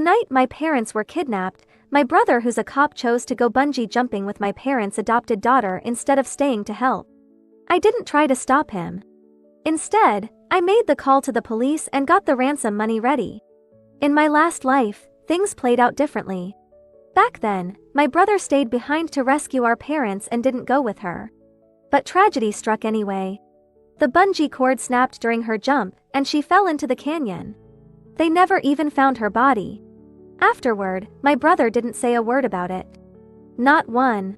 night my parents were kidnapped, my brother who's a cop chose to go bungee jumping with my parents' adopted daughter instead of staying to help. I didn't try to stop him. Instead, I made the call to the police and got the ransom money ready. In my last life, things played out differently. Back then, my brother stayed behind to rescue our parents and didn't go with her. But tragedy struck anyway. The bungee cord snapped during her jump, and she fell into the canyon. They never even found her body. Afterward, my brother didn't say a word about it. Not one.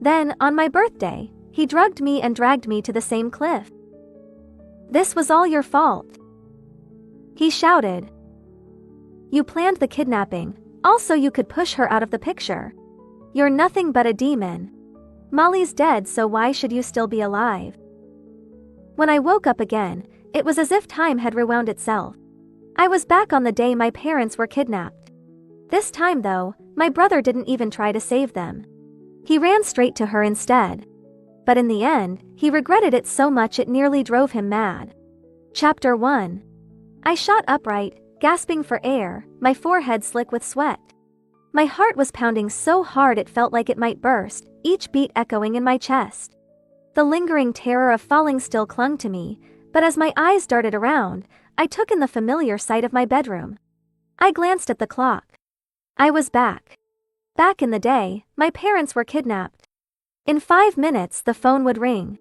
Then, on my birthday, he drugged me and dragged me to the same cliff. "This was all your fault," he shouted. "You planned the kidnapping, also you could push her out of the picture. You're nothing but a demon. Molly's dead, so why should you still be alive?" When I woke up again, it was as if time had rewound itself. I was back on the day my parents were kidnapped. This time though, my brother didn't even try to save them. He ran straight to her instead. But in the end, he regretted it so much it nearly drove him mad. Chapter 1. I shot upright, gasping for air, my forehead slick with sweat. My heart was pounding so hard it felt like it might burst, each beat echoing in my chest. The lingering terror of falling still clung to me, but as my eyes darted around, I took in the familiar sight of my bedroom. I glanced at the clock. I was back. Back in the day, my parents were kidnapped. In 5 minutes the phone would ring.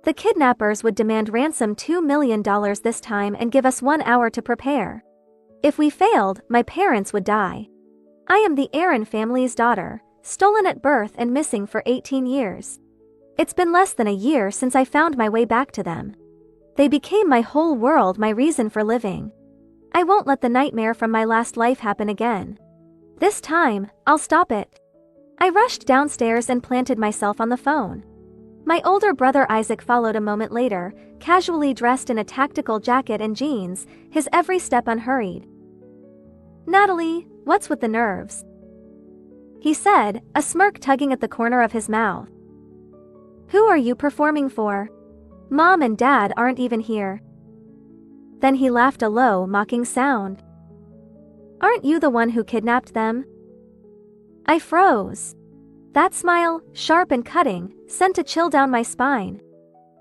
The kidnappers would demand ransom $2 million this time and give us 1 hour to prepare. If we failed, my parents would die. I am the Aaron family's daughter, stolen at birth and missing for 18 years. It's been less than a year since I found my way back to them. They became my whole world, my reason for living. I won't let the nightmare from my last life happen again. This time, I'll stop it. I rushed downstairs and planted myself on the phone. My older brother Isaac followed a moment later, casually dressed in a tactical jacket and jeans, his every step unhurried. "Natalie, what's with the nerves?" he said, a smirk tugging at the corner of his mouth. "Who are you performing for? Mom and Dad aren't even here." Then he laughed a low, mocking sound. "Aren't you the one who kidnapped them?" I froze. That smile, sharp and cutting, sent a chill down my spine.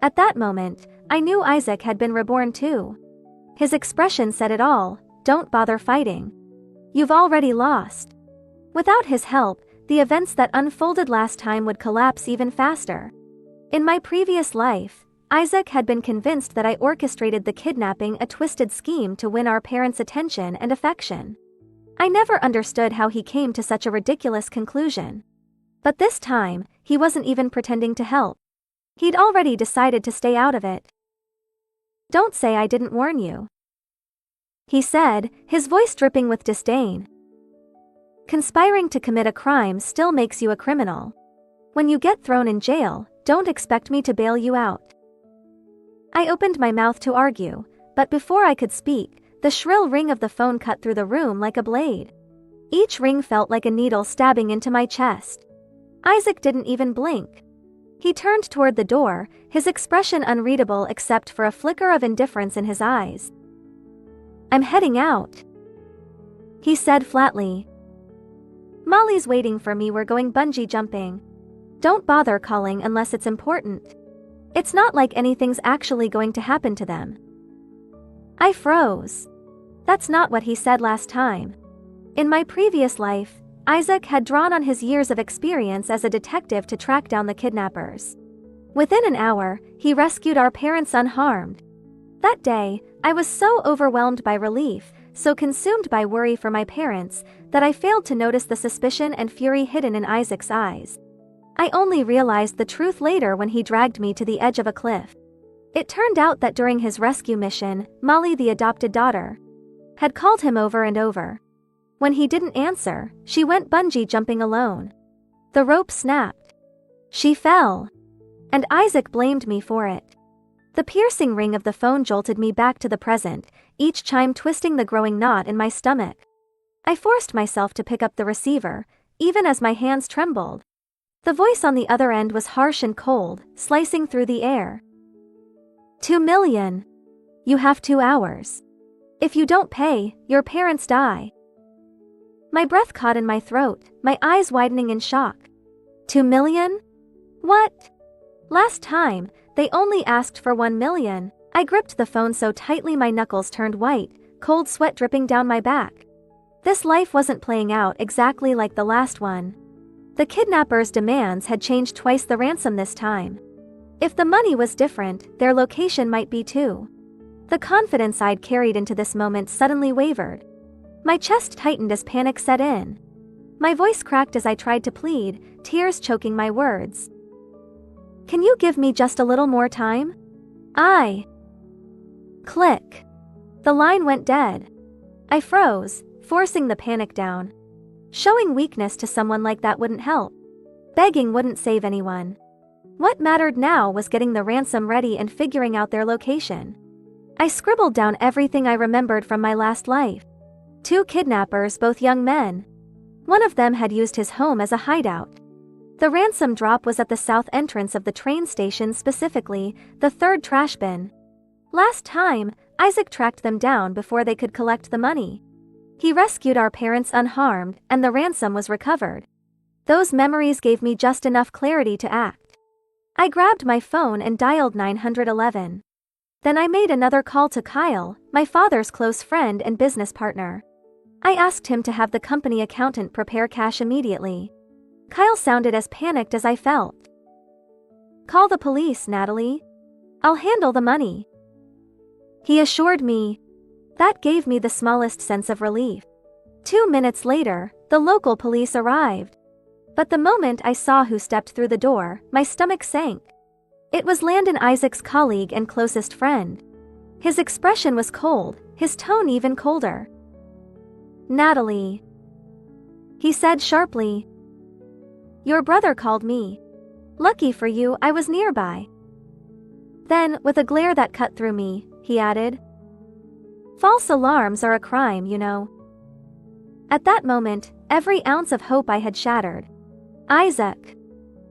At that moment, I knew Isaac had been reborn too. His expression said it all: "Don't bother fighting. You've already lost." Without his help, the events that unfolded last time would collapse even faster. In my previous life, Isaac had been convinced that I orchestrated the kidnapping, a twisted scheme to win our parents' attention and affection. I never understood how he came to such a ridiculous conclusion. But this time, he wasn't even pretending to help. He'd already decided to stay out of it. "Don't say I didn't warn you," he said, his voice dripping with disdain. "Conspiring to commit a crime still makes you a criminal. When you get thrown in jail, don't expect me to bail you out." I opened my mouth to argue, but before I could speak, the shrill ring of the phone cut through the room like a blade. Each ring felt like a needle stabbing into my chest. Isaac didn't even blink. He turned toward the door, his expression unreadable except for a flicker of indifference in his eyes. "I'm heading out," he said flatly. "Molly's waiting for me, we're going bungee jumping. Don't bother calling unless it's important. It's not like anything's actually going to happen to them." I froze. That's not what he said last time. In my previous life, Isaac had drawn on his years of experience as a detective to track down the kidnappers. Within an hour, he rescued our parents unharmed. That day, I was so overwhelmed by relief, so consumed by worry for my parents, that I failed to notice the suspicion and fury hidden in Isaac's eyes. I only realized the truth later when he dragged me to the edge of a cliff. It turned out that during his rescue mission, Molly, the adopted daughter, had called him over and over. When he didn't answer, she went bungee jumping alone. The rope snapped. She fell. And Isaac blamed me for it. The piercing ring of the phone jolted me back to the present, each chime twisting the growing knot in my stomach. I forced myself to pick up the receiver, even as my hands trembled. The voice on the other end was harsh and cold, slicing through the air. "2 million. You have 2 hours. If you don't pay, your parents die." My breath caught in my throat, my eyes widening in shock. 2 million? What? Last time, they only asked for 1 million. I gripped the phone so tightly my knuckles turned white, cold sweat dripping down my back. This life wasn't playing out exactly like the last one. The kidnappers' demands had changed twice the ransom this time. If the money was different, their location might be too. The confidence I'd carried into this moment suddenly wavered. My chest tightened as panic set in. My voice cracked as I tried to plead, tears choking my words. Can you give me just a little more time? Click. The line went dead. I froze, forcing the panic down. Showing weakness to someone like that wouldn't help. Begging wouldn't save anyone. What mattered now was getting the ransom ready and figuring out their location. I scribbled down everything I remembered from my last life. 2 kidnappers, both young men. One of them had used his home as a hideout. The ransom drop was at the south entrance of the train station, specifically, the 3rd trash bin. Last time, Isaac tracked them down before they could collect the money. He rescued our parents unharmed, and the ransom was recovered. Those memories gave me just enough clarity to act. I grabbed my phone and dialed 911. Then I made another call to Kyle, my father's close friend and business partner. I asked him to have the company accountant prepare cash immediately. Kyle sounded as panicked as I felt. Call the police, Natalie. I'll handle the money, he assured me. That gave me the smallest sense of relief. 2 minutes later, the local police arrived. But the moment I saw who stepped through the door, my stomach sank. It was Landon, Isaac's colleague and closest friend. His expression was cold, his tone even colder. Natalie, he said sharply. Your brother called me. Lucky for you, I was nearby. Then, with a glare that cut through me, he added, false alarms are a crime, you know. At that moment, every ounce of hope I had shattered. Isaac.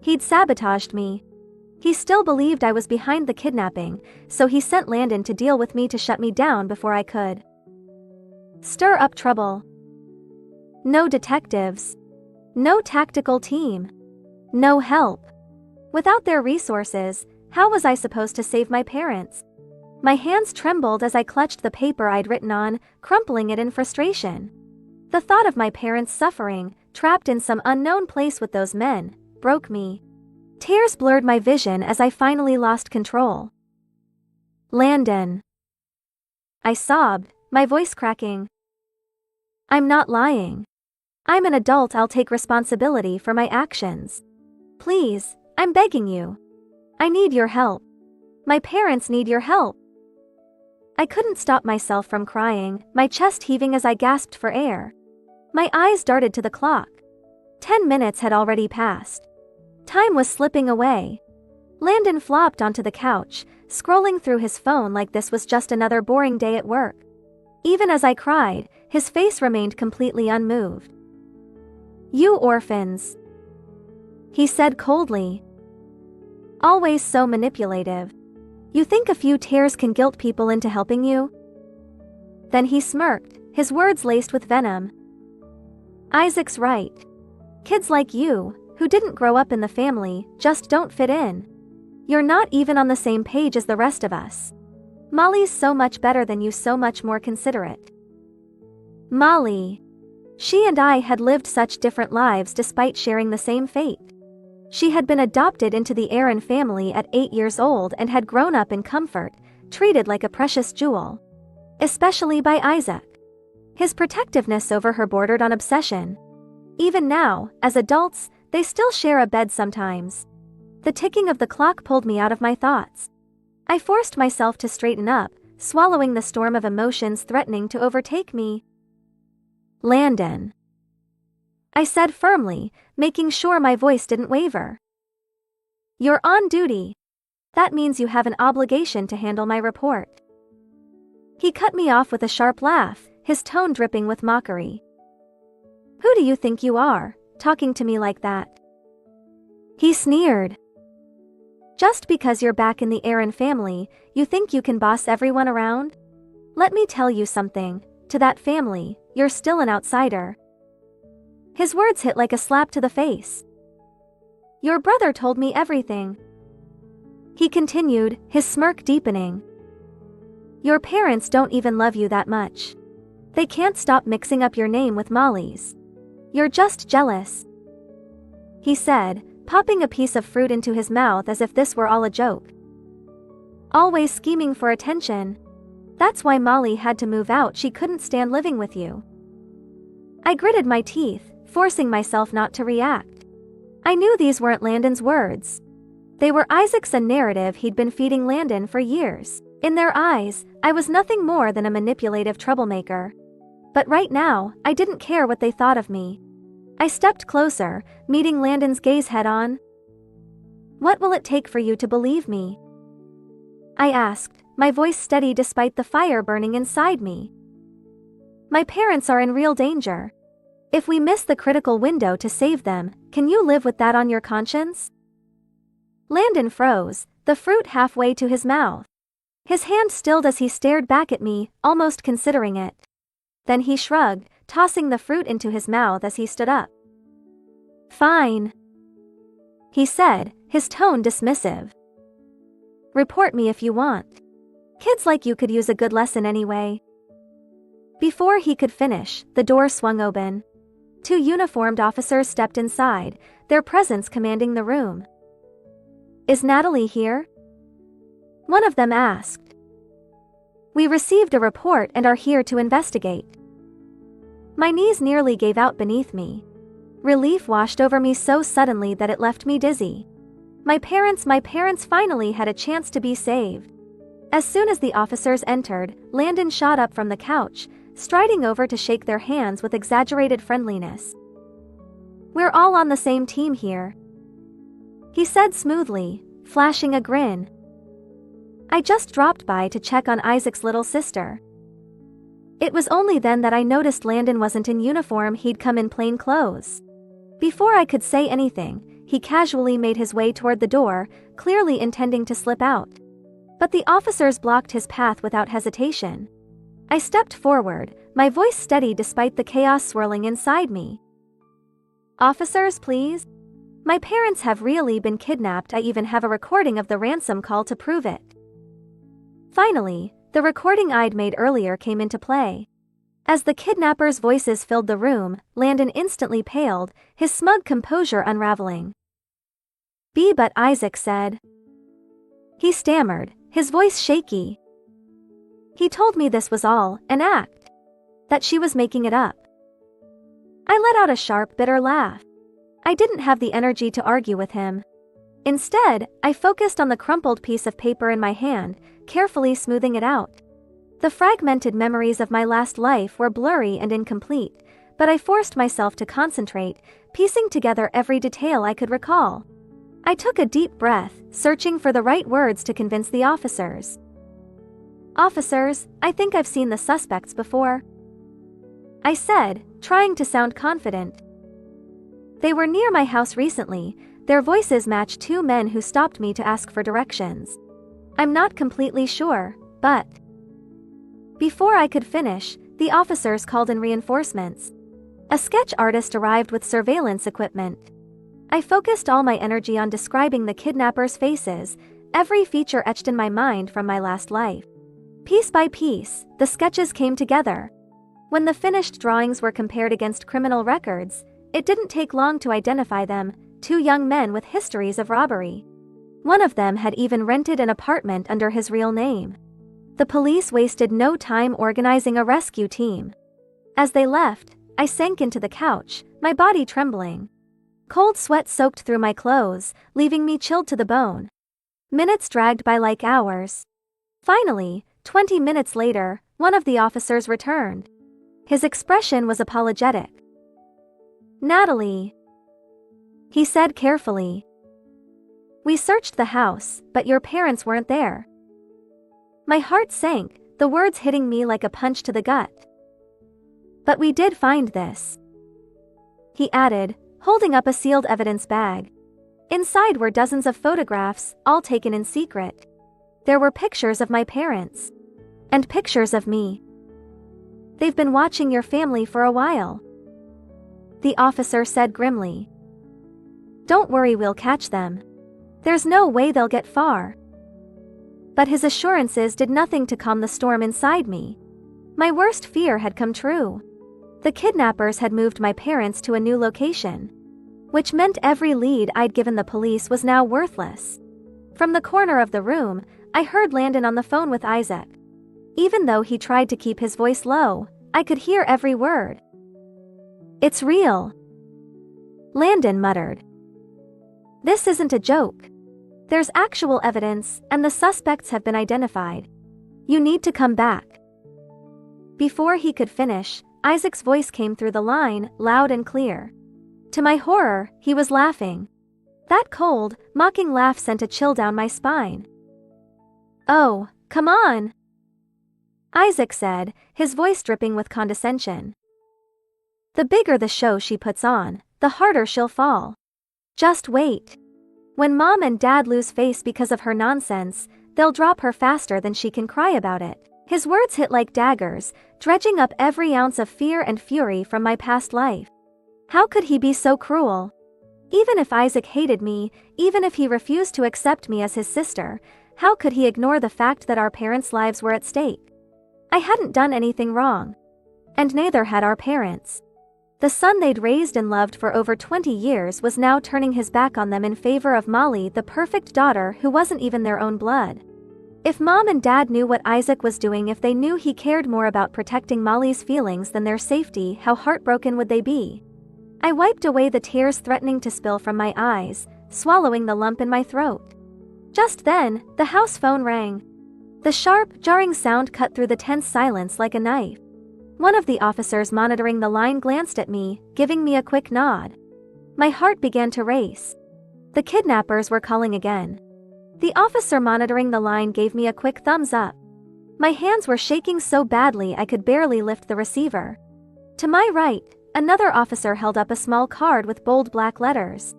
He'd sabotaged me. He still believed I was behind the kidnapping, so he sent Landon to deal with me to shut me down before I could stir up trouble. No detectives. No tactical team. No help. Without their resources, how was I supposed to save my parents? My hands trembled as I clutched the paper I'd written on, crumpling it in frustration. The thought of my parents suffering, trapped in some unknown place with those men, broke me. Tears blurred my vision as I finally lost control. Landon. I sobbed, my voice cracking. I'm not lying. I'm an adult, I'll take responsibility for my actions. Please, I'm begging you. I need your help. My parents need your help. I couldn't stop myself from crying, my chest heaving as I gasped for air. My eyes darted to the clock. 10 minutes had already passed. Time was slipping away. Landon flopped onto the couch, scrolling through his phone like this was just another boring day at work. Even as I cried, his face remained completely unmoved. You orphans, he said coldly. Always so manipulative. You think a few tears can guilt people into helping you? Then he smirked, his words laced with venom. Isaac's right. Kids like you, who didn't grow up in the family, just don't fit in. You're not even on the same page as the rest of us. Molly's so much better than you, so much more considerate. Molly. She and I had lived such different lives despite sharing the same fate. She had been adopted into the Aaron family at 8 years old and had grown up in comfort, treated like a precious jewel. Especially by Isaac. His protectiveness over her bordered on obsession. Even now, as adults, they still share a bed sometimes. The ticking of the clock pulled me out of my thoughts. I forced myself to straighten up, swallowing the storm of emotions threatening to overtake me. Landon, I said firmly, making sure my voice didn't waver. You're on duty. That means you have an obligation to handle my report. He cut me off with a sharp laugh, his tone dripping with mockery. Who do you think you are, talking to me like that? He sneered. Just because you're back in the Aaron family, you think you can boss everyone around? Let me tell you something, to that family, you're still an outsider. His words hit like a slap to the face. Your brother told me everything. He continued, his smirk deepening. Your parents don't even love you that much. They can't stop mixing up your name with Molly's. You're just jealous. He said, popping a piece of fruit into his mouth as if this were all a joke. Always scheming for attention. That's why Molly had to move out. She couldn't stand living with you. I gritted my teeth, forcing myself not to react. I knew these weren't Landon's words. They were Isaac's, a narrative he'd been feeding Landon for years. In their eyes, I was nothing more than a manipulative troublemaker. But right now, I didn't care what they thought of me. I stepped closer, meeting Landon's gaze head-on. What will it take for you to believe me? I asked, my voice steady despite the fire burning inside me. My parents are in real danger. If we miss the critical window to save them, can you live with that on your conscience? Landon froze, the fruit halfway to his mouth. His hand stilled as he stared back at me, almost considering it. Then he shrugged, tossing the fruit into his mouth as he stood up. Fine, he said, his tone dismissive. Report me if you want. Kids like you could use a good lesson anyway. Before he could finish, the door swung open. 2 uniformed officers stepped inside, their presence commanding the room. Is Natalie here? One of them asked. We received a report and are here to investigate. My knees nearly gave out beneath me. Relief washed over me so suddenly that it left me dizzy. My parents finally had a chance to be saved. As soon as the officers entered, Landon shot up from the couch, striding over to shake their hands with exaggerated friendliness. We're all on the same team here, he said smoothly, flashing a grin. I just dropped by to check on Isaac's little sister. It was only then that I noticed Landon wasn't in uniform. He'd come in plain clothes. Before I could say anything, he casually made his way toward the door, clearly intending to slip out. But the officers blocked his path without hesitation. I stepped forward, my voice steady despite the chaos swirling inside me. Officers, please? My parents have really been kidnapped. I even have a recording of the ransom call to prove it. Finally, the recording I'd made earlier came into play. As the kidnappers' voices filled the room, Landon instantly paled, his smug composure unraveling. But Isaac said. He stammered, his voice shaky. He told me this was all an act. That she was making it up. I let out a sharp, bitter laugh. I didn't have the energy to argue with him. Instead, I focused on the crumpled piece of paper in my hand, carefully smoothing it out. The fragmented memories of my last life were blurry and incomplete, but I forced myself to concentrate, piecing together every detail I could recall. I took a deep breath, searching for the right words to convince the officers. Officers, I think I've seen the suspects before, I said, trying to sound confident. They were near my house recently. Their voices matched 2 men who stopped me to ask for directions. I'm not completely sure, but... Before I could finish, the officers called in reinforcements. A sketch artist arrived with surveillance equipment. I focused all my energy on describing the kidnappers' faces, every feature etched in my mind from my last life. Piece by piece, the sketches came together. When the finished drawings were compared against criminal records, it didn't take long to identify them, 2 young men with histories of robbery. One of them had even rented an apartment under his real name. The police wasted no time organizing a rescue team. As they left, I sank into the couch, my body trembling. Cold sweat soaked through my clothes, leaving me chilled to the bone. Minutes dragged by like hours. Finally, 20 minutes later, one of the officers returned. His expression was apologetic. Natalie, he said carefully. We searched the house, but your parents weren't there. My heart sank, the words hitting me like a punch to the gut. But we did find this, he added, holding up a sealed evidence bag. Inside were dozens of photographs, all taken in secret. There were pictures of my parents. And pictures of me. They've been watching your family for a while. the officer said grimly. "Don't worry, we'll catch them. There's no way they'll get far." But his assurances did nothing to calm the storm inside me. My worst fear had come true. The kidnappers had moved my parents to a new location, which meant every lead I'd given the police was now worthless. From the corner of the room, I heard Landon on the phone with Isaac. Even though he tried to keep his voice low, I could hear every word. "It's real," Landon muttered. "This isn't a joke. There's actual evidence, and the suspects have been identified. You need to come back." Before he could finish, Isaac's voice came through the line, loud and clear. To my horror, he was laughing. That cold, mocking laugh sent a chill down my spine. "Oh, come on," Isaac said, his voice dripping with condescension. "The bigger the show she puts on, the harder she'll fall. Just wait. When Mom and Dad lose face because of her nonsense, they'll drop her faster than she can cry about it." His words hit like daggers, dredging up every ounce of fear and fury from my past life. How could he be so cruel? Even if Isaac hated me, even if he refused to accept me as his sister, how could he ignore the fact that our parents' lives were at stake? I hadn't done anything wrong. And neither had our parents. The son they'd raised and loved for over 20 years was now turning his back on them in favor of Molly, the perfect daughter who wasn't even their own blood. If Mom and Dad knew what Isaac was doing, if they knew he cared more about protecting Molly's feelings than their safety, how heartbroken would they be? I wiped away the tears threatening to spill from my eyes, swallowing the lump in my throat. Just then, the house phone rang. The sharp, jarring sound cut through the tense silence like a knife. One of the officers monitoring the line glanced at me, giving me a quick nod. My heart began to race. The kidnappers were calling again. The officer monitoring the line gave me a quick thumbs up. My hands were shaking so badly I could barely lift the receiver. To my right, another officer held up a small card with bold black letters.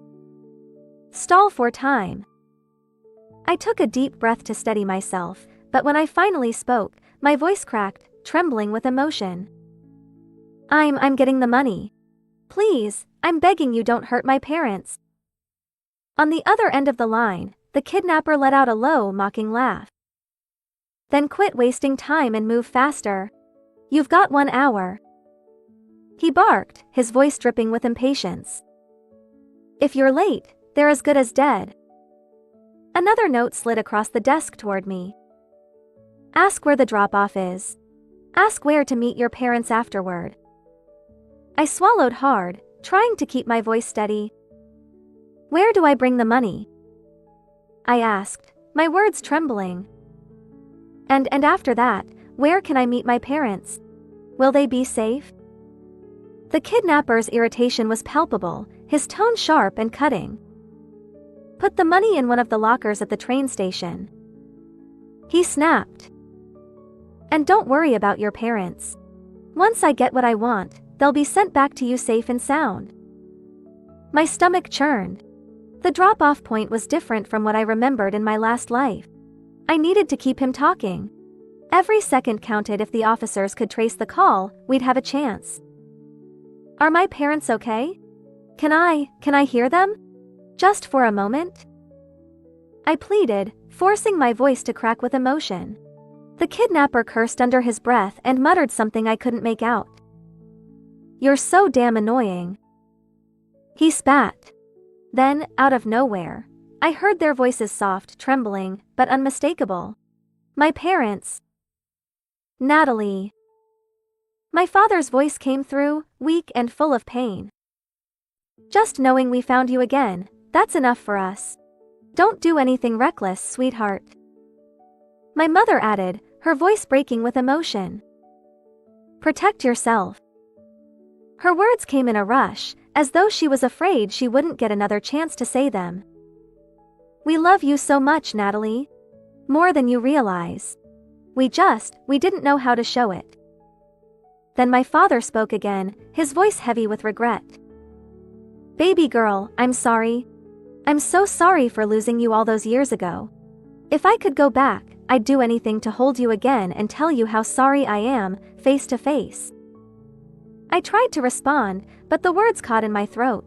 "Stall for time." I took a deep breath to steady myself, but when I finally spoke, my voice cracked, trembling with emotion. I'm getting the money. Please, I'm begging you, don't hurt my parents." On the other end of the line, the kidnapper let out a low, mocking laugh. "Then quit wasting time and move faster. You've got 1 hour." He barked, his voice dripping with impatience. "If you're late, they're as good as dead." Another note slid across the desk toward me. "Ask where the drop-off is. Ask where to meet your parents afterward." I swallowed hard, trying to keep my voice steady. "Where do I bring the money?" I asked, my words trembling. And after that, where can I meet my parents? Will they be safe?" The kidnapper's irritation was palpable, his tone sharp and cutting. "Put the money in one of the lockers at the train station," he snapped. "And don't worry about your parents. Once I get what I want, they'll be sent back to you safe and sound." My stomach churned. The drop-off point was different from what I remembered in my last life. I needed to keep him talking. Every second counted. If the officers could trace the call, we'd have a chance. "Are my parents okay? Can I hear them? Just for a moment?" I pleaded, forcing my voice to crack with emotion. The kidnapper cursed under his breath and muttered something I couldn't make out. "You're so damn annoying," he spat. Then, out of nowhere, I heard their voices, soft, trembling, but unmistakable. "My parents. Natalie." My father's voice came through, weak and full of pain. "Just knowing we found you again, that's enough for us. Don't do anything reckless, sweetheart." My mother added, her voice breaking with emotion. "Protect yourself." Her words came in a rush, as though she was afraid she wouldn't get another chance to say them. "We love you so much, Natalie. More than you realize. We didn't know how to show it." Then my father spoke again, his voice heavy with regret. "Baby girl, I'm sorry. I'm so sorry for losing you all those years ago. If I could go back, I'd do anything to hold you again and tell you how sorry I am, face to face." I tried to respond, but the words caught in my throat.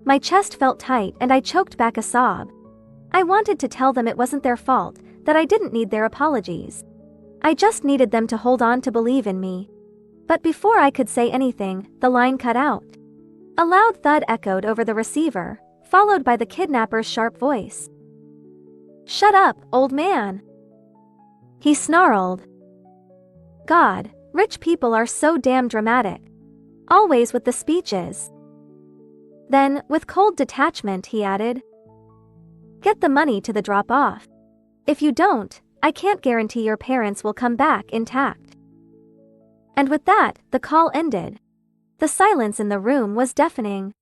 My chest felt tight and I choked back a sob. I wanted to tell them it wasn't their fault, that I didn't need their apologies. I just needed them to hold on to believe in me. But before I could say anything, the line cut out. A loud thud echoed over the receiver, followed by the kidnapper's sharp voice. "Shut up, old man," he snarled. God, rich people are so damn dramatic. Always with the speeches. Then, with cold detachment, he added, "Get the money to the drop-off. If you don't, I can't guarantee your parents will come back intact." And with that, the call ended. The silence in the room was deafening.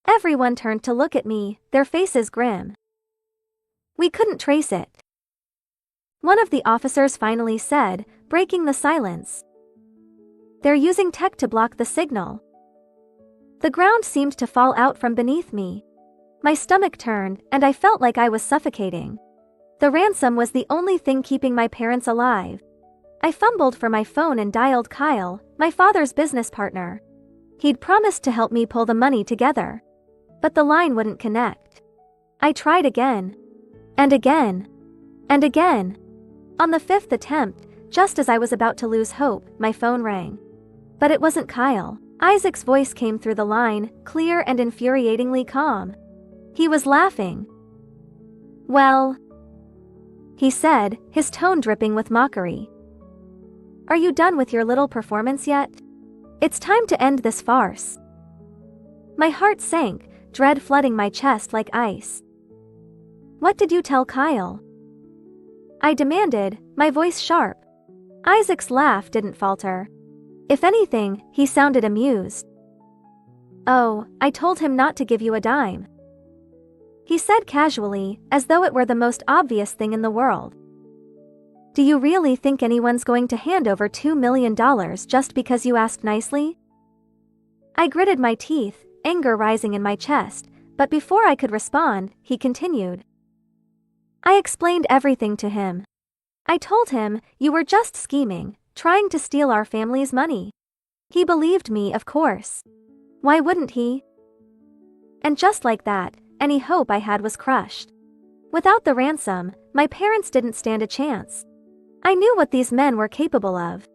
Everyone turned to look at me, their faces grim. "We couldn't trace it," one of the officers finally said, breaking the silence. "They're using tech to block the signal." The ground seemed to fall out from beneath me. My stomach turned, and I felt like I was suffocating. The ransom was the only thing keeping my parents alive. I fumbled for my phone and dialed Kyle, my father's business partner. He'd promised to help me pull the money together. But the line wouldn't connect. I tried again. And again. And again. On the fifth attempt, just as I was about to lose hope, my phone rang. But it wasn't Kyle. Isaac's voice came through the line, clear and infuriatingly calm. He was laughing. "Well," he said, his tone dripping with mockery. "Are you done with your little performance yet? It's time to end this farce." My heart sank, dread flooding my chest like ice. "What did you tell Kyle?" I demanded, my voice sharp. Isaac's laugh didn't falter. If anything, he sounded amused. "Oh, I told him not to give you a dime," he said casually, as though it were the most obvious thing in the world. "Do you really think anyone's going to hand over $2 million just because you asked nicely?" I gritted my teeth, anger rising in my chest, but before I could respond, he continued. "I explained everything to him. I told him, you were just scheming, trying to steal our family's money. He believed me, of course. Why wouldn't he?" And just like that, any hope I had was crushed. Without the ransom, my parents didn't stand a chance. I knew what these men were capable of.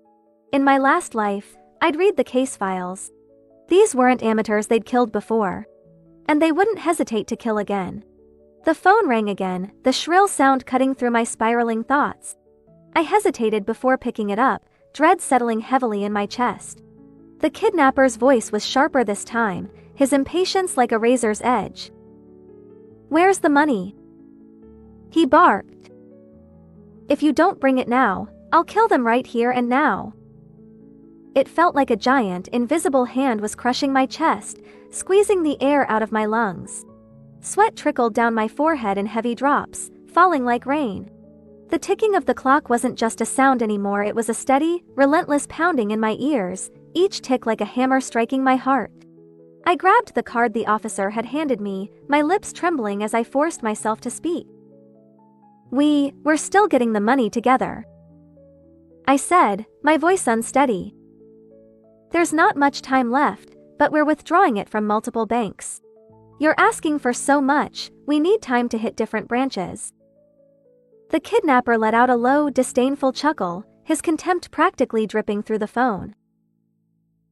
In my last life, I'd read the case files. These weren't amateurs they'd killed before. And they wouldn't hesitate to kill again. The phone rang again, the shrill sound cutting through my spiraling thoughts. I hesitated before picking it up, dread settling heavily in my chest. The kidnapper's voice was sharper this time, his impatience like a razor's edge. "Where's the money?" he barked. "If you don't bring it now, I'll kill them right here and now." It felt like a giant, invisible hand was crushing my chest, squeezing the air out of my lungs. Sweat trickled down my forehead in heavy drops, falling like rain. The ticking of the clock wasn't just a sound anymore, it was a steady, relentless pounding in my ears, each tick like a hammer striking my heart. I grabbed the card the officer had handed me, my lips trembling as I forced myself to speak. We're still getting the money together," I said, my voice unsteady. "There's not much time left, but we're withdrawing it from multiple banks. You're asking for so much, we need time to hit different branches." The kidnapper let out a low, disdainful chuckle, his contempt practically dripping through the phone.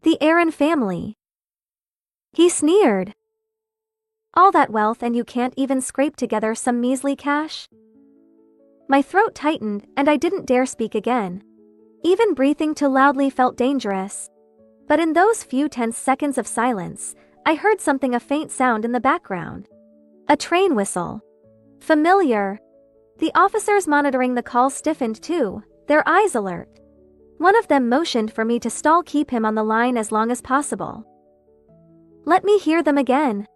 "The Aaron family," he sneered. "All that wealth and you can't even scrape together some measly cash?" My throat tightened and I didn't dare speak again. Even breathing too loudly felt dangerous. But in those few tense seconds of silence, I heard something, a faint sound in the background. A train whistle. Familiar. The officers monitoring the call stiffened too, their eyes alert. One of them motioned for me to stall, keep him on the line as long as possible. "Let me hear them again,"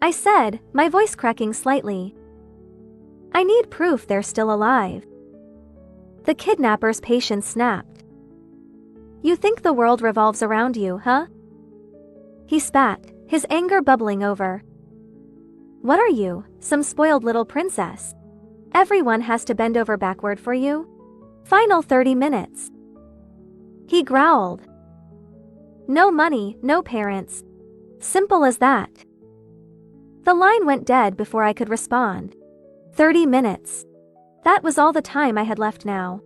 I said, my voice cracking slightly. "I need proof they're still alive." The kidnapper's patience snapped. "You think the world revolves around you, huh?" He spat, his anger bubbling over. "What are you, some spoiled little princess? Everyone has to bend over backward for you? Final 30 minutes. He growled. No money, no parents. Simple as that. The line went dead before I could respond. 30 minutes. That was all the time I had left now.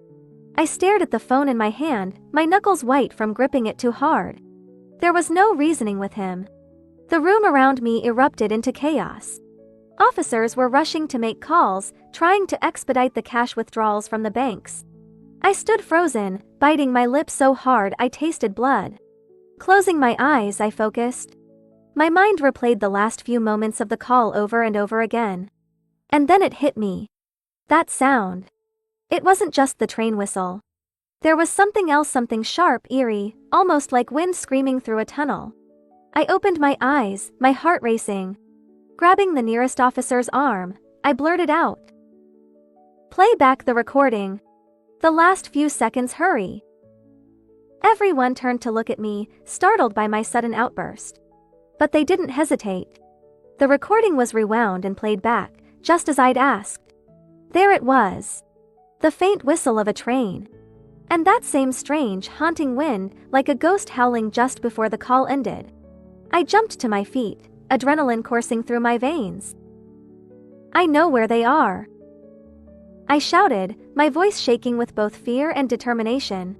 I stared at the phone in my hand, my knuckles white from gripping it too hard. There was no reasoning with him. The room around me erupted into chaos. Officers were rushing to make calls, trying to expedite the cash withdrawals from the banks. I stood frozen, biting my lip so hard I tasted blood. Closing my eyes, I focused. My mind replayed the last few moments of the call over and over again. And then it hit me. That sound. It wasn't just the train whistle. There was something else, something sharp, eerie, almost like wind screaming through a tunnel. I opened my eyes, my heart racing. Grabbing the nearest officer's arm, I blurted out. Play back the recording. The last few seconds, hurry. Everyone turned to look at me, startled by my sudden outburst. But they didn't hesitate. The recording was rewound and played back, just as I'd asked. There it was. The faint whistle of a train. And that same strange, haunting wind, like a ghost howling just before the call ended. I jumped to my feet, adrenaline coursing through my veins. I know where they are. I shouted, my voice shaking with both fear and determination.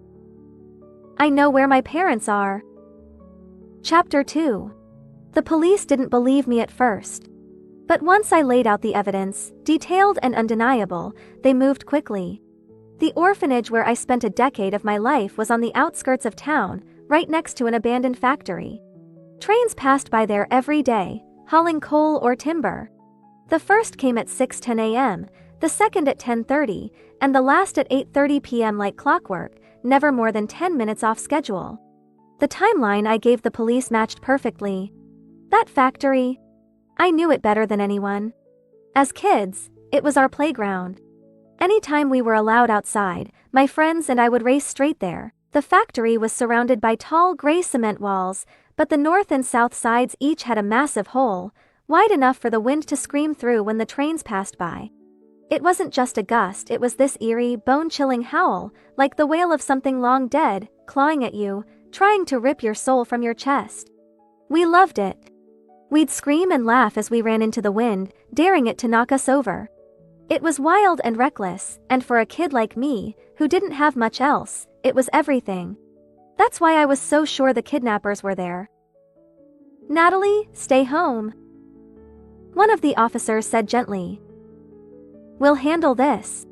I know where my parents are. Chapter 2. The police didn't believe me at first. But once I laid out the evidence, detailed and undeniable, they moved quickly. The orphanage where I spent a decade of my life was on the outskirts of town, right next to an abandoned factory. Trains passed by there every day, hauling coal or timber. The first came at 6:10 a.m., the second at 10:30, and the last at 8:30 p.m. like clockwork, never more than 10 minutes off schedule. The timeline I gave the police matched perfectly. That factory, I knew it better than anyone. As kids, it was our playground. Anytime we were allowed outside, my friends and I would race straight there. The factory was surrounded by tall gray cement walls, but the north and south sides each had a massive hole, wide enough for the wind to scream through when the trains passed by. It wasn't just a gust, it was this eerie, bone-chilling howl, like the wail of something long dead, clawing at you, trying to rip your soul from your chest. We loved it. We'd scream and laugh as we ran into the wind, daring it to knock us over. It was wild and reckless, and for a kid like me, who didn't have much else, it was everything. That's why I was so sure the kidnappers were there. Natalie, stay home. One of the officers said gently. We'll handle this.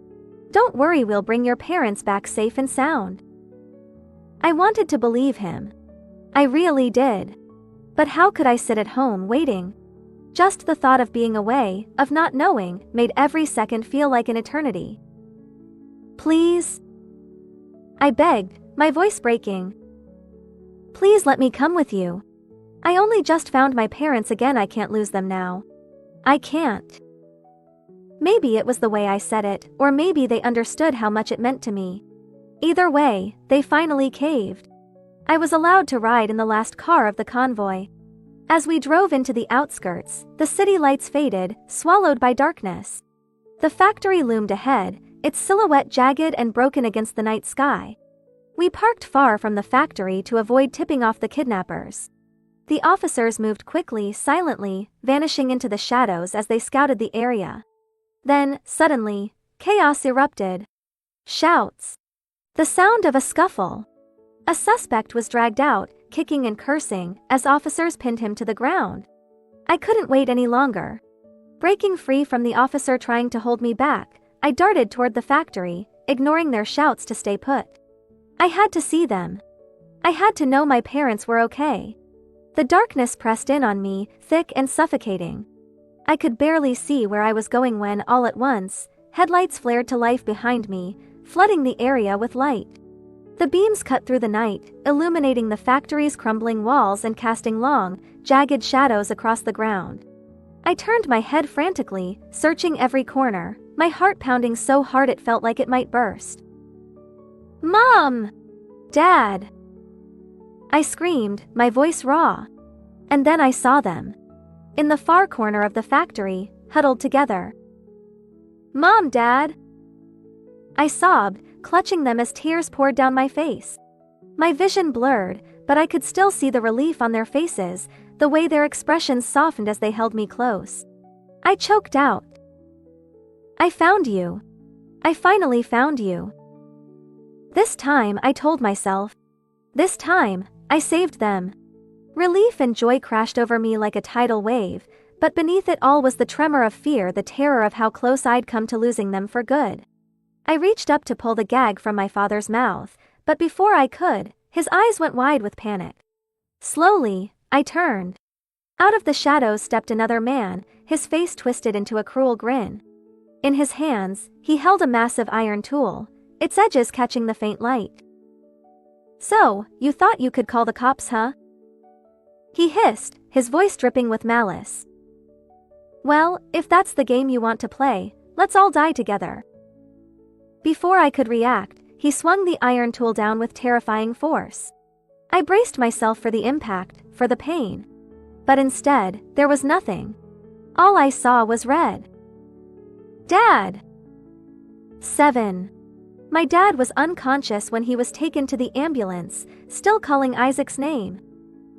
Don't worry, we'll bring your parents back safe and sound. I wanted to believe him. I really did. But how could I sit at home waiting? Just the thought of being away, of not knowing, made every second feel like an eternity. Please? I begged, my voice breaking. Please let me come with you. I only just found my parents again, I can't lose them now. I can't. Maybe it was the way I said it, or maybe they understood how much it meant to me. Either way, they finally caved. I was allowed to ride in the last car of the convoy. As we drove into the outskirts, the city lights faded, swallowed by darkness. The factory loomed ahead, its silhouette jagged and broken against the night sky. We parked far from the factory to avoid tipping off the kidnappers. The officers moved quickly, silently, vanishing into the shadows as they scouted the area. Then, suddenly, chaos erupted. Shouts. The sound of a scuffle. A suspect was dragged out, kicking and cursing, as officers pinned him to the ground. I couldn't wait any longer. Breaking free from the officer trying to hold me back, I darted toward the factory, ignoring their shouts to stay put. I had to see them. I had to know my parents were okay. The darkness pressed in on me, thick and suffocating. I could barely see where I was going when, all at once, headlights flared to life behind me, flooding the area with light. The beams cut through the night, illuminating the factory's crumbling walls and casting long, jagged shadows across the ground. I turned my head frantically, searching every corner, my heart pounding so hard it felt like it might burst. Mom! Dad! I screamed, my voice raw. And then I saw them. In the far corner of the factory, huddled together. Mom, Dad! I sobbed, clutching them as tears poured down my face. My vision blurred, but I could still see the relief on their faces, the way their expressions softened as they held me close. I choked out. "I found you. I finally found you. This time," I told myself. "This time, I saved them." Relief and joy crashed over me like a tidal wave, but beneath it all was the tremor of fear, the terror of how close I'd come to losing them for good. I reached up to pull the gag from my father's mouth, but before I could, his eyes went wide with panic. Slowly, I turned. Out of the shadows stepped another man, his face twisted into a cruel grin. In his hands, he held a massive iron tool, its edges catching the faint light. "So, you thought you could call the cops, huh?" he hissed, his voice dripping with malice. "Well, if that's the game you want to play, let's all die together." Before I could react, he swung the iron tool down with terrifying force. I braced myself for the impact, for the pain. But instead, there was nothing. All I saw was red. "Dad!" 7. My dad was unconscious when he was taken to the ambulance, still calling Isaac's name.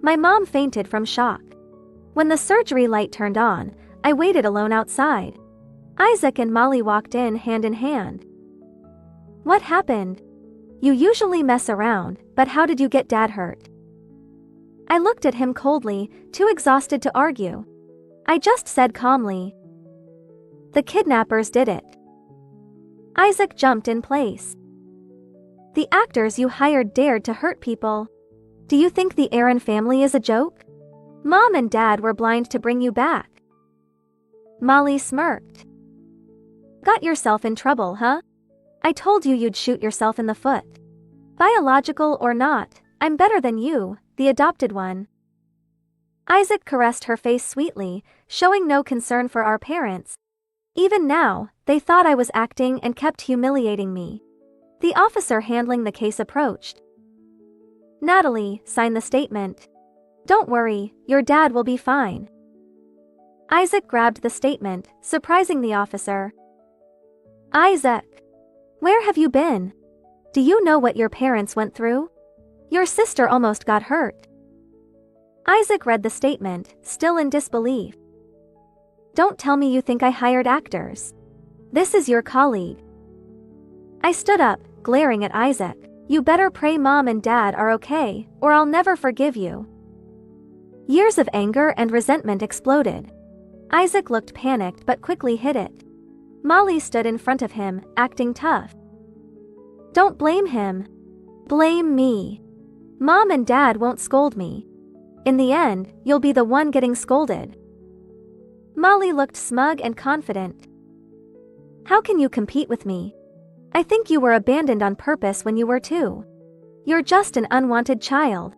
My mom fainted from shock. When the surgery light turned on, I waited alone outside. Isaac and Molly walked in hand in hand. "What happened? You usually mess around, but how did you get Dad hurt?" I looked at him coldly, too exhausted to argue. I just said calmly, "The kidnappers did it." Isaac jumped in place. "The actors you hired dared to hurt people. Do you think the Aaron family is a joke? Mom and Dad were blind to bring you back." Molly smirked. "Got yourself in trouble, huh? I told you you'd shoot yourself in the foot. Biological or not, I'm better than you, the adopted one." Isaac caressed her face sweetly, showing no concern for our parents. Even now, they thought I was acting and kept humiliating me. The officer handling the case approached. "Natalie, sign the statement. Don't worry, your dad will be fine." Isaac grabbed the statement, surprising the officer. "Isaac, where have you been? Do you know what your parents went through? Your sister almost got hurt." Isaac read the statement, still in disbelief. "Don't tell me you think I hired actors. This is your colleague." I stood up, glaring at Isaac. "You better pray Mom and Dad are okay, or I'll never forgive you." Years of anger and resentment exploded. Isaac looked panicked but quickly hid it. Molly stood in front of him, acting tough. "Don't blame him. Blame me. Mom and Dad won't scold me. In the end, you'll be the one getting scolded." Molly looked smug and confident. "How can you compete with me? I think you were abandoned on purpose when you were 2. You're just an unwanted child."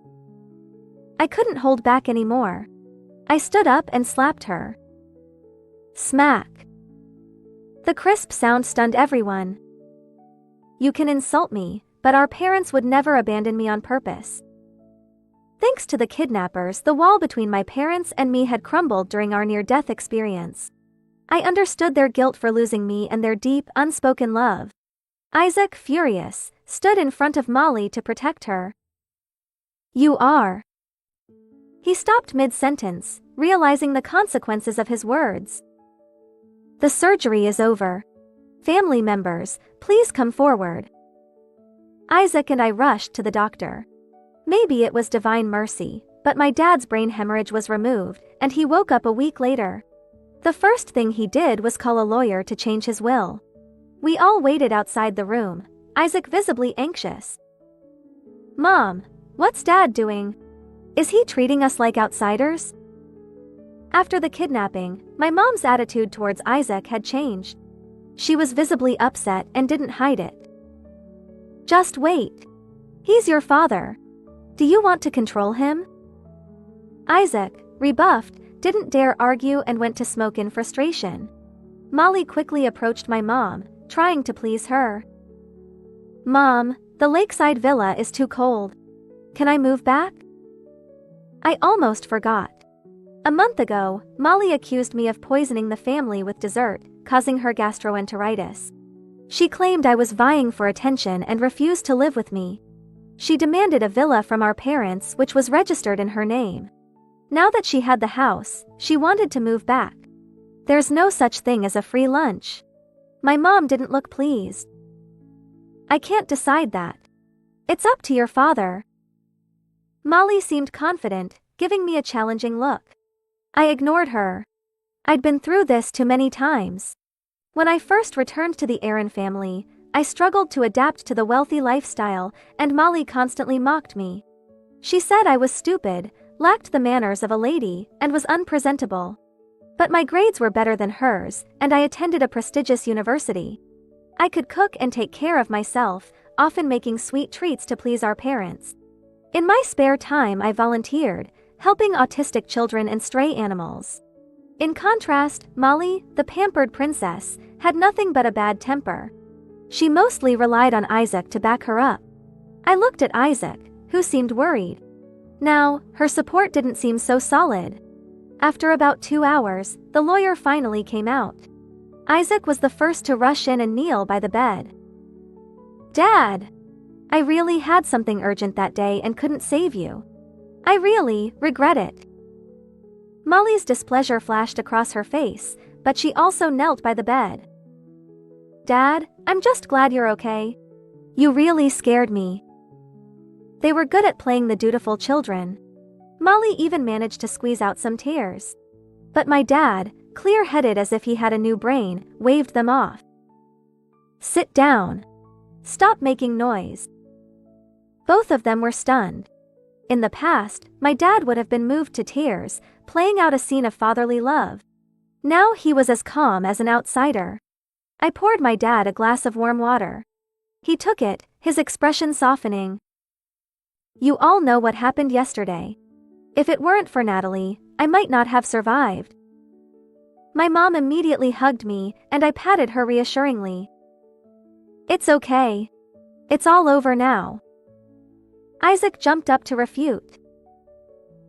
I couldn't hold back anymore. I stood up and slapped her. Smack. The crisp sound stunned everyone. "You can insult me, but our parents would never abandon me on purpose." Thanks to the kidnappers, the wall between my parents and me had crumbled during our near-death experience. I understood their guilt for losing me and their deep, unspoken love. Isaac, furious, stood in front of Molly to protect her. "You are." He stopped mid-sentence, realizing the consequences of his words. "The surgery is over. Family members, please come forward." Isaac and I rushed to the doctor. Maybe it was divine mercy, but my dad's brain hemorrhage was removed, and he woke up a week later. The first thing he did was call a lawyer to change his will. We all waited outside the room, Isaac visibly anxious. "Mom, what's Dad doing? Is he treating us like outsiders?" After the kidnapping, my mom's attitude towards Isaac had changed. She was visibly upset and didn't hide it. "Just wait. He's your father. Do you want to control him?" Isaac, rebuffed, didn't dare argue and went to smoke in frustration. Molly quickly approached my mom, trying to please her. "Mom, the lakeside villa is too cold. Can I move back?" I almost forgot. A month ago, Molly accused me of poisoning the family with dessert, causing her gastroenteritis. She claimed I was vying for attention and refused to live with me. She demanded a villa from our parents, which was registered in her name. Now that she had the house, she wanted to move back. There's no such thing as a free lunch. My mom didn't look pleased. I can't decide that. It's up to your father. Molly seemed confident, giving me a challenging look. I ignored her. I'd been through this too many times. When I first returned to the Aaron family, I struggled to adapt to the wealthy lifestyle, and Molly constantly mocked me. She said I was stupid, lacked the manners of a lady, and was unpresentable. But my grades were better than hers, and I attended a prestigious university. I could cook and take care of myself, often making sweet treats to please our parents. In my spare time, I volunteered, helping autistic children and stray animals. In contrast, Molly, the pampered princess, had nothing but a bad temper. She mostly relied on Isaac to back her up. I looked at Isaac, who seemed worried. Now, her support didn't seem so solid. After about 2 hours, the lawyer finally came out. Isaac was the first to rush in and kneel by the bed. Dad! I really had something urgent that day and couldn't save you. I really regret it. Molly's displeasure flashed across her face, but she also knelt by the bed. Dad, I'm just glad you're okay. You really scared me. They were good at playing the dutiful children. Molly even managed to squeeze out some tears. But my dad, clear-headed as if he had a new brain, waved them off. Sit down. Stop making noise. Both of them were stunned. In the past, my dad would have been moved to tears, playing out a scene of fatherly love. Now he was as calm as an outsider. I poured my dad a glass of warm water. He took it, his expression softening. You all know what happened yesterday. If it weren't for Natalie, I might not have survived. My mom immediately hugged me, and I patted her reassuringly. It's okay. It's all over now. Isaac jumped up to refute.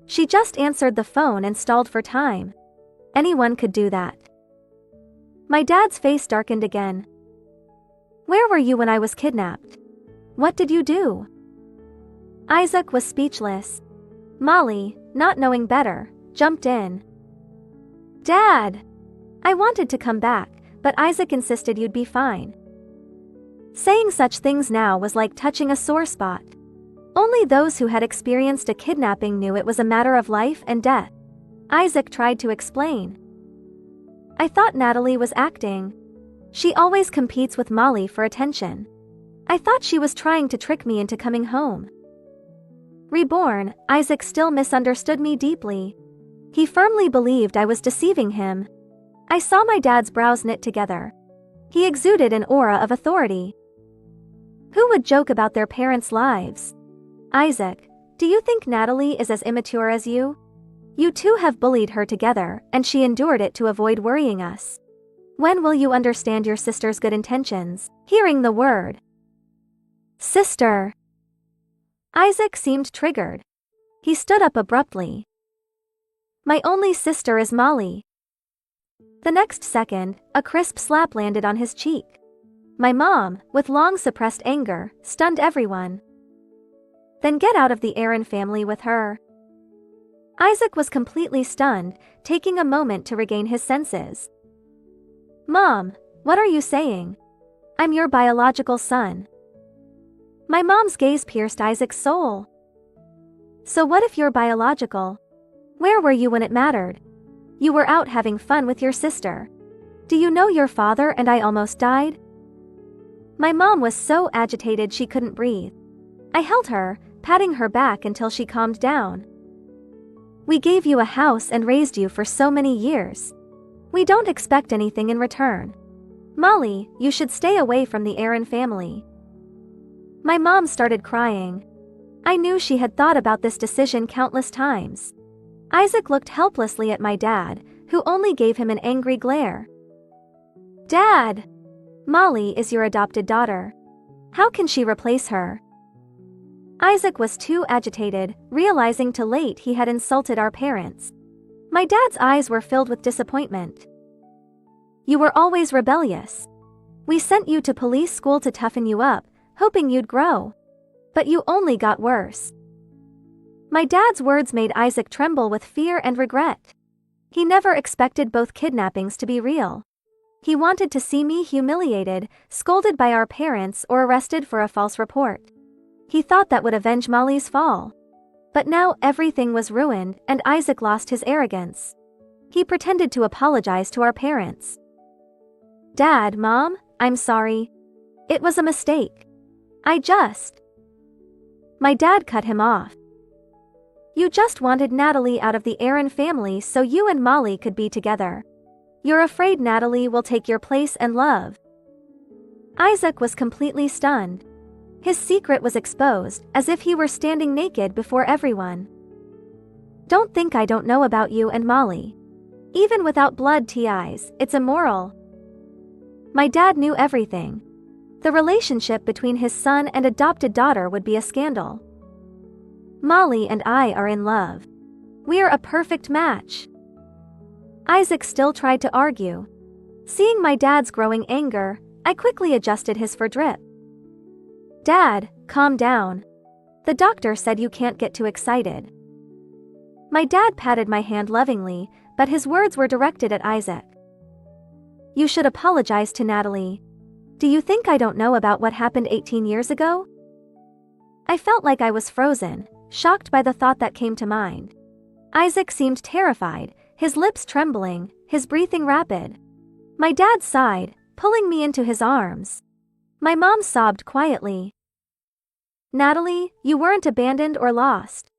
She just answered the phone and stalled for time. Anyone could do that. My dad's face darkened again. Where were you when I was kidnapped? What did you do? Isaac was speechless. Molly, not knowing better, jumped in. Dad! I wanted to come back, but Isaac insisted you'd be fine. Saying such things now was like touching a sore spot. Only those who had experienced a kidnapping knew it was a matter of life and death. Isaac tried to explain. I thought Natalie was acting. She always competes with Molly for attention. I thought she was trying to trick me into coming home. Reborn, Isaac still misunderstood me deeply. He firmly believed I was deceiving him. I saw my dad's brows knit together. He exuded an aura of authority. Who would joke about their parents' lives? Isaac, do you think Natalie is as immature as you? You two have bullied her together, and she endured it to avoid worrying us. When will you understand your sister's good intentions? Hearing the word sister, Isaac seemed triggered. He stood up abruptly. My only sister is Molly. The next second, a crisp slap landed on his cheek. My mom, with long suppressed anger, stunned everyone. Then get out of the Aaron family with her. Isaac was completely stunned, taking a moment to regain his senses. Mom, what are you saying? I'm your biological son. My mom's gaze pierced Isaac's soul. So what if you're biological? Where were you when it mattered? You were out having fun with your sister. Do you know your father and I almost died? My mom was so agitated she couldn't breathe. I held her, patting her back until she calmed down. We gave you a house and raised you for so many years. We don't expect anything in return. Molly, you should stay away from the Aaron family. My mom started crying. I knew she had thought about this decision countless times. Isaac looked helplessly at my dad, who only gave him an angry glare. Dad! Molly is your adopted daughter. How can she replace her? Isaac was too agitated, realizing too late he had insulted our parents. My dad's eyes were filled with disappointment. You were always rebellious. We sent you to police school to toughen you up, hoping you'd grow. But you only got worse. My dad's words made Isaac tremble with fear and regret. He never expected both kidnappings to be real. He wanted to see me humiliated, scolded by our parents, or arrested for a false report. He thought that would avenge Molly's fall. But now everything was ruined, and Isaac lost his arrogance. He pretended to apologize to our parents. "Dad, Mom, I'm sorry. It was a mistake. My dad cut him off. "You just wanted Natalie out of the Aaron family so you and Molly could be together. You're afraid Natalie will take your place and love." Isaac was completely stunned. His secret was exposed, as if he were standing naked before everyone. "Don't think I don't know about you and Molly. Even without blood ties, it's immoral." My dad knew everything. The relationship between his son and adopted daughter would be a scandal. "Molly and I are in love. We're a perfect match." Isaac still tried to argue. Seeing my dad's growing anger, I quickly adjusted his fur drip. "Dad, calm down. The doctor said you can't get too excited." My dad patted my hand lovingly, but his words were directed at Isaac. "You should apologize to Natalie. Do you think I don't know about what happened 18 years ago?" I felt like I was frozen, shocked by the thought that came to mind. Isaac seemed terrified, his lips trembling, his breathing rapid. My dad sighed, pulling me into his arms. My mom sobbed quietly. "Natalie, you weren't abandoned or lost.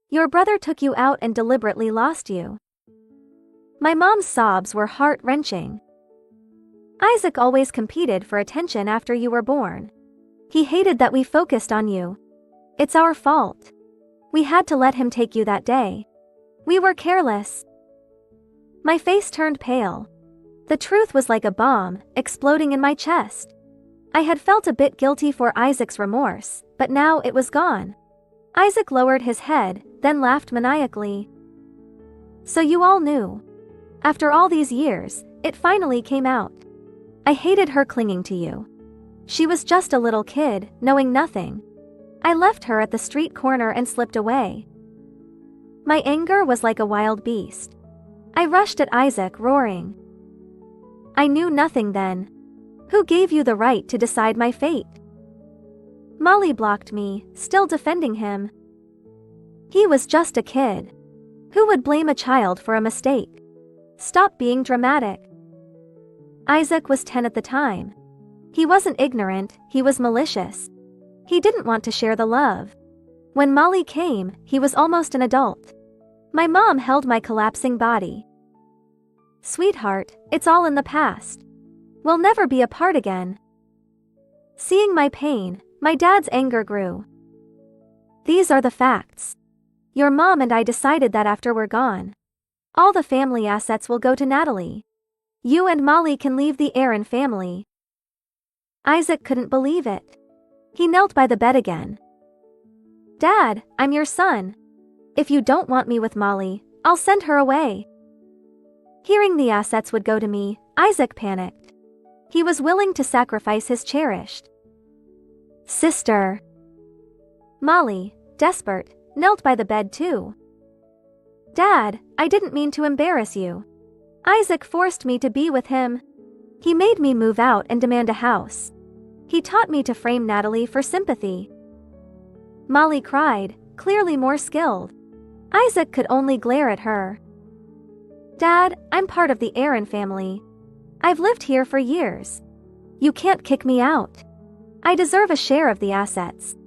Your brother took you out and deliberately lost you." My mom's sobs were heart-wrenching. "Isaac always competed for attention after you were born. He hated that we focused on you. It's our fault. We had to let him take you that day. We were careless." My face turned pale. The truth was like a bomb, exploding in my chest. I had felt a bit guilty for Isaac's remorse, but now it was gone. Isaac lowered his head, then laughed maniacally. "So you all knew. After all these years, it finally came out. I hated her clinging to you. She was just a little kid, knowing nothing. I left her at the street corner and slipped away." My anger was like a wild beast. I rushed at Isaac, roaring. "I knew nothing then. Who gave you the right to decide my fate?" Molly blocked me, still defending him. "He was just a kid. Who would blame a child for a mistake? Stop being dramatic." Isaac was 10 at the time. He wasn't ignorant, he was malicious. He didn't want to share the love. When Molly came, he was almost an adult. My mom held my collapsing body. "Sweetheart, it's all in the past. We'll never be apart again." Seeing my pain, my dad's anger grew. "These are the facts. Your mom and I decided that after we're gone. All the family assets will go to Natalie. You and Molly can leave the Aaron family." Isaac couldn't believe it. He knelt by the bed again. "Dad, I'm your son. If you don't want me with Molly, I'll send her away." Hearing the assets would go to me, Isaac panicked. He was willing to sacrifice his cherished sister. Molly, desperate, knelt by the bed too. "Dad, I didn't mean to embarrass you. Isaac forced me to be with him. He made me move out and demand a house. He taught me to frame Natalie for sympathy." Molly cried, clearly more skilled. Isaac could only glare at her. "Dad, I'm part of the Aaron family. I've lived here for years. You can't kick me out. I deserve a share of the assets."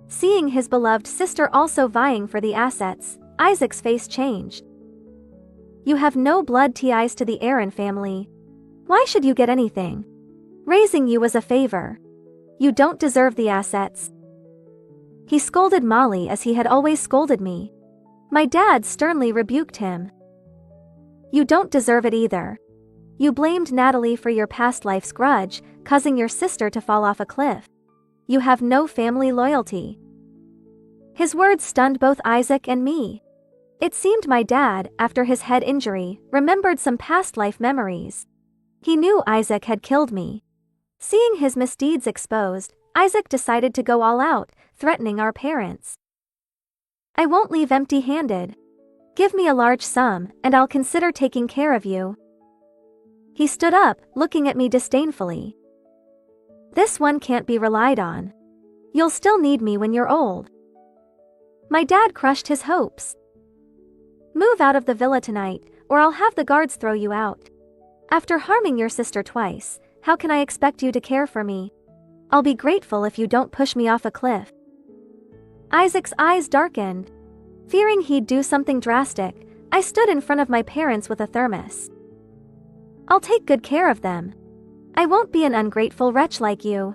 Seeing his beloved sister also vying for the assets, Isaac's face changed. "You have no blood ties to the Aaron family. Why should you get anything? Raising you was a favor. You don't deserve the assets." He scolded Molly as he had always scolded me. My dad sternly rebuked him. "You don't deserve it either. You blamed Natalie for your past life's grudge, causing your sister to fall off a cliff. You have no family loyalty." His words stunned both Isaac and me. It seemed my dad, after his head injury, remembered some past life memories. He knew Isaac had killed me. Seeing his misdeeds exposed, Isaac decided to go all out, threatening our parents. "I won't leave empty-handed. Give me a large sum, and I'll consider taking care of you." He stood up, looking at me disdainfully. "This one can't be relied on. You'll still need me when you're old." My dad crushed his hopes. "Move out of the villa tonight, or I'll have the guards throw you out. After harming your sister twice, how can I expect you to care for me? I'll be grateful if you don't push me off a cliff." Isaac's eyes darkened. Fearing he'd do something drastic, I stood in front of my parents with a thermos. "I'll take good care of them. I won't be an ungrateful wretch like you."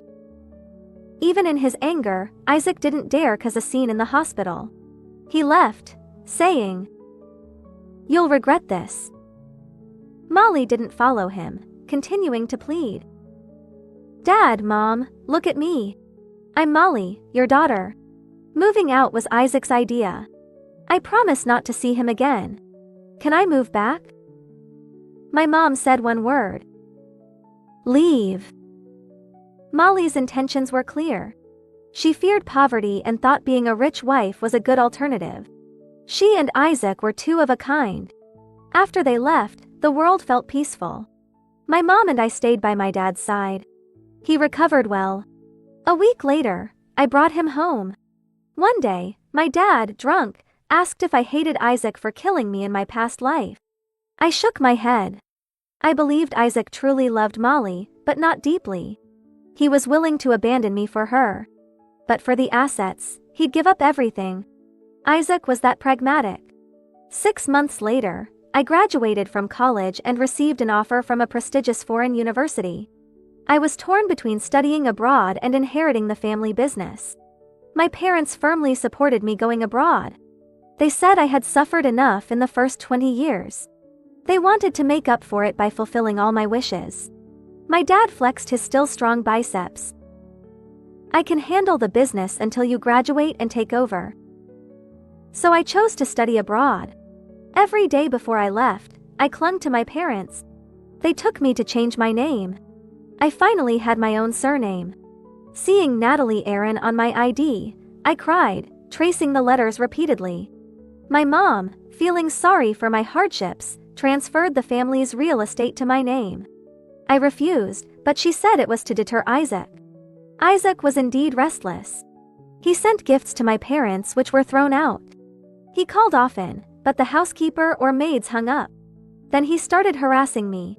Even in his anger, Isaac didn't dare cause a scene in the hospital. He left, saying, "You'll regret this." Molly didn't follow him, continuing to plead. "Dad, Mom, look at me. I'm Molly, your daughter." Moving out was Isaac's idea. "I promise not to see him again. Can I move back?" My mom said one word. "Leave." Molly's intentions were clear. She feared poverty and thought being a rich wife was a good alternative. She and Isaac were two of a kind. After they left, the world felt peaceful. My mom and I stayed by my dad's side. He recovered well. A week later, I brought him home. One day, my dad, drunk, asked if I hated Isaac for killing me in my past life. I shook my head. I believed Isaac truly loved Molly, but not deeply. He was willing to abandon me for her. But for the assets, he'd give up everything. Isaac was that pragmatic. 6 months later, I graduated from college and received an offer from a prestigious foreign university. I was torn between studying abroad and inheriting the family business. My parents firmly supported me going abroad. They said I had suffered enough in the first 20 years. They wanted to make up for it by fulfilling all my wishes. My dad flexed his still strong biceps. "I can handle the business until you graduate and take over." So I chose to study abroad. Every day before I left, I clung to my parents. They took me to change my name. I finally had my own surname. Seeing Natalie Aaron on my ID, I cried, tracing the letters repeatedly. My mom, feeling sorry for my hardships, transferred the family's real estate to my name. I refused, but she said it was to deter Isaac. Isaac was indeed restless. He sent gifts to my parents which were thrown out. He called often, but the housekeeper or maids hung up. Then he started harassing me.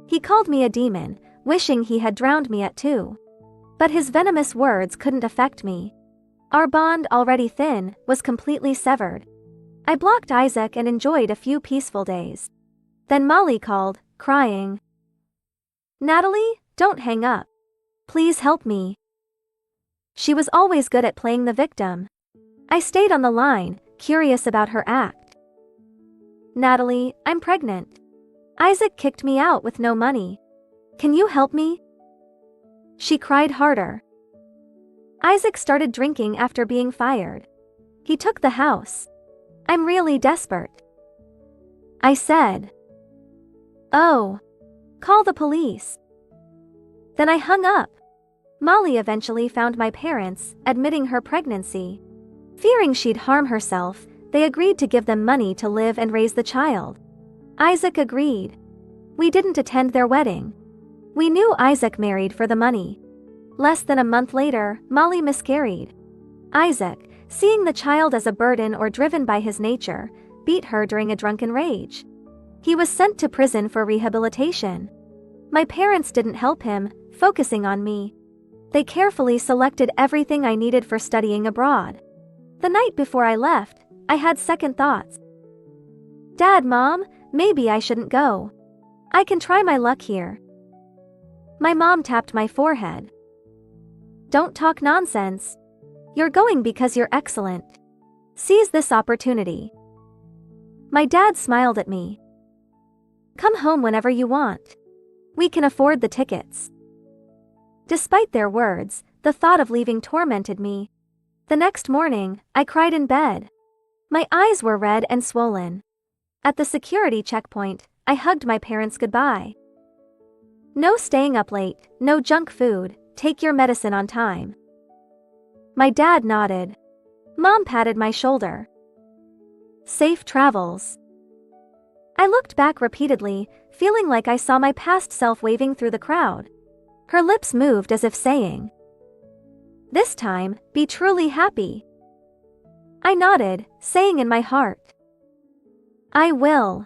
He called me a demon, wishing he had drowned me at 2. But his venomous words couldn't affect me. Our bond, already thin, was completely severed. I blocked Isaac and enjoyed a few peaceful days. Then Molly called, crying, "Natalie, don't hang up. Please help me." She was always good at playing the victim. I stayed on the line, curious about her act. "Natalie, I'm pregnant. Isaac kicked me out with no money. Can you help me?" She cried harder. Isaac started drinking after being fired. He took the house. "I'm really desperate," I said. "Oh. Call the police." Then I hung up. Molly eventually found my parents, admitting her pregnancy. Fearing she'd harm herself, they agreed to give them money to live and raise the child. Isaac agreed. We didn't attend their wedding. We knew Isaac married for the money. Less than a month later, Molly miscarried. Isaac, seeing the child as a burden or driven by his nature, beat her during a drunken rage. He was sent to prison for rehabilitation. My parents didn't help him, focusing on me. They carefully selected everything I needed for studying abroad. The night before I left, I had second thoughts. "Dad, Mom, maybe I shouldn't go. I can try my luck here." My mom tapped my forehead. "Don't talk nonsense. You're going because you're excellent. Seize this opportunity." My dad smiled at me. "Come home whenever you want. We can afford the tickets." Despite their words, the thought of leaving tormented me. The next morning, I cried in bed. My eyes were red and swollen. At the security checkpoint, I hugged my parents goodbye. "No staying up late, no junk food, take your medicine on time." My dad nodded. Mom patted my shoulder. Safe travels. I looked back repeatedly, feeling like I saw my past self waving through the crowd. Her lips moved as if saying, "This time, be truly happy." I nodded, saying in my heart, "I will."